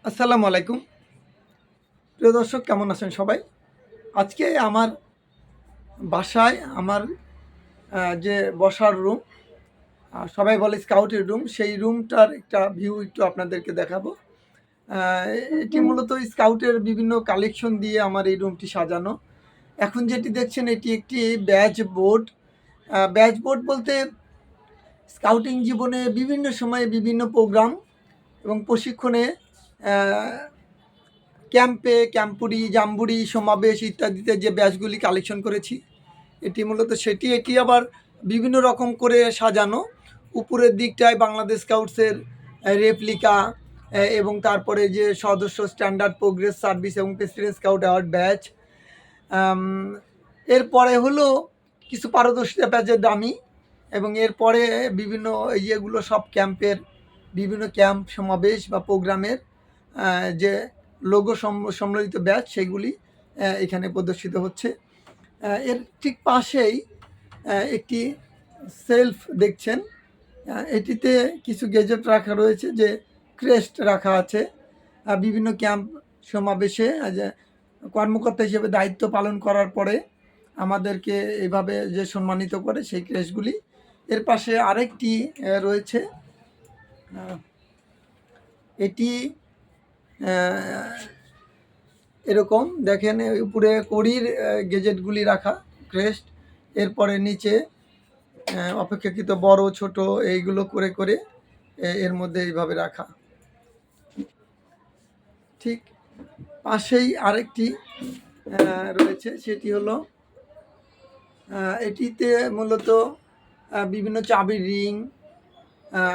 আসসালামু আলাইকুম। প্রিয় দর্শক, কেমন আছেন সবাই? আজকে আমার বাসায় আমার যে বসার রুম, সবাই বলে স্কাউটের রুম, সেই রুমটার একটা ভিউ একটু আপনাদেরকে দেখাবো। আ এটি মূলত স্কাউটের বিভিন্ন কালেকশন দিয়ে আমার এই রুমটি সাজানো। এখন যেটি দেখছেন এটি একটি ব্যাজ বোর্ড। ব্যাজ বোর্ড বলতে স্কাউটিং জীবনে বিভিন্ন সময়ে বিভিন্ন প্রোগ্রাম এবং প্রশিক্ষণে অ্যা ক্যাম্পে, ক্যাম্পুরি, জাম্বুরি, সমাবেশ ইত্যাদিতে যে ব্যাচগুলি কালেকশন করেছি, এটি মূলত সেটি। এটি আবার বিভিন্ন রকম করে সাজানো। উপরের দিকটায় বাংলাদেশ স্কাউটসের রেপ্লিকা এবং তারপরে যে সদস্য স্ট্যান্ডার্ড প্রোগ্রেস সার্ভিস এবং প্রেসিডেন্ট স্কাউট অ্যাওয়ার্ড ব্যাচ। আম এরপরে হলো কিছু পারদর্শিতা ব্যাচের দামি, এবং এরপরে বিভিন্ন ইয়েগুলো সব ক্যাম্পের, বিভিন্ন ক্যাম্প, সমাবেশ বা প্রোগ্রামের যে লোগো সম্বলিত ব্যাচ, সেগুলি এখানে প্রদর্শিত হচ্ছে। এর ঠিক পাশেই একটি সেলফ দেখছেন। এটিতে কিছু গেজেট রাখা রয়েছে, যে ক্রেস্ট রাখা আছে। বিভিন্ন ক্যাম্প সমাবেশে যে কর্মকর্তা হিসেবে দায়িত্ব পালন করার পরে আমাদেরকে এভাবে যে সম্মানিত করে, সেই ক্রেস্টগুলি। এর পাশে আরেকটি রয়েছে, এটি এরকম দেখেন, উপরে কড়ির গেজেটগুলি রাখা ক্রেস্ট। এরপরে নিচে অপেক্ষাকৃত বড় ছোট এইগুলো করে করে এর মধ্যে এইভাবে রাখা। ঠিক পাশেই আরেকটি রয়েছে, সেটি হলো এটিতে মূলত বিভিন্ন চাবির রিং।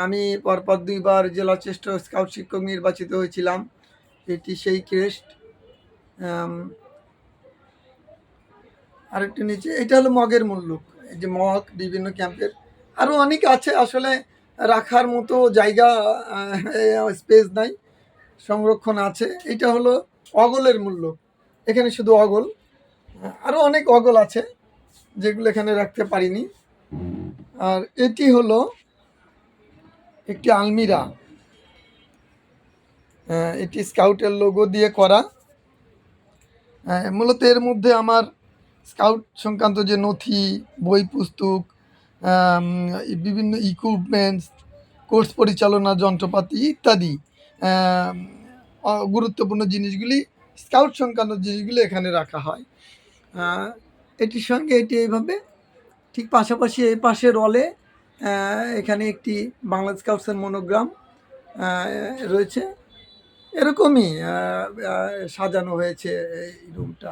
আমি পরপর 2বার জেলা শ্রেষ্ঠ স্কাউট শিক্ষক নির্বাচিত হয়েছিলাম। এটি সেই ক্রেস্ট। আরেকটি নিচে, এটা হলো মগের মুল্লুক। এই যে মগ বিভিন্ন ক্যাম্পের, আরও অনেক আছে। আসলে রাখার মতো জায়গা, স্পেস নাই, সংরক্ষণ আছে। এটা হলো অগলের মূল্য, এখানে শুধু অগল। আরও অনেক অগল আছে যেগুলো এখানে রাখতে পারিনি। আর এটি হলো একটি আলমিরা, এটি স্কাউটের লোগো দিয়ে করা। মূলত এর মধ্যে আমার স্কাউট সংক্রান্ত যে নথি, বই পুস্তক, বিভিন্ন ইকুইপমেন্টস, কোর্স পরিচালনা যন্ত্রপাতি ইত্যাদি গুরুত্বপূর্ণ জিনিসগুলি, স্কাউট সংক্রান্ত জিনিসগুলি এখানে রাখা হয়। এটির সঙ্গে এটি এইভাবে ঠিক পাশাপাশি এই পাশের রলে এখানে একটি বাংলা স্কাউটসের মনোগ্রাম রয়েছে। এরকমই সাজানো হয়েছে এই রুমটা।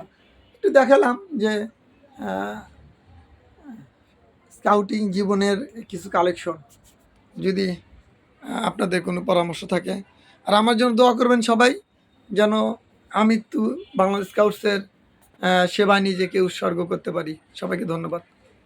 একটু দেখালাম যে স্কাউটিং জীবনের কিছু কালেকশন। যদি আপনাদের কোনো পরামর্শ থাকে, আর আমার জন্য দোয়া করবেন সবাই, যেন আমি বাংলাদেশ স্কাউটসের সেবায় নিজেকে উৎসর্গ করতে পারি। সবাইকে ধন্যবাদ।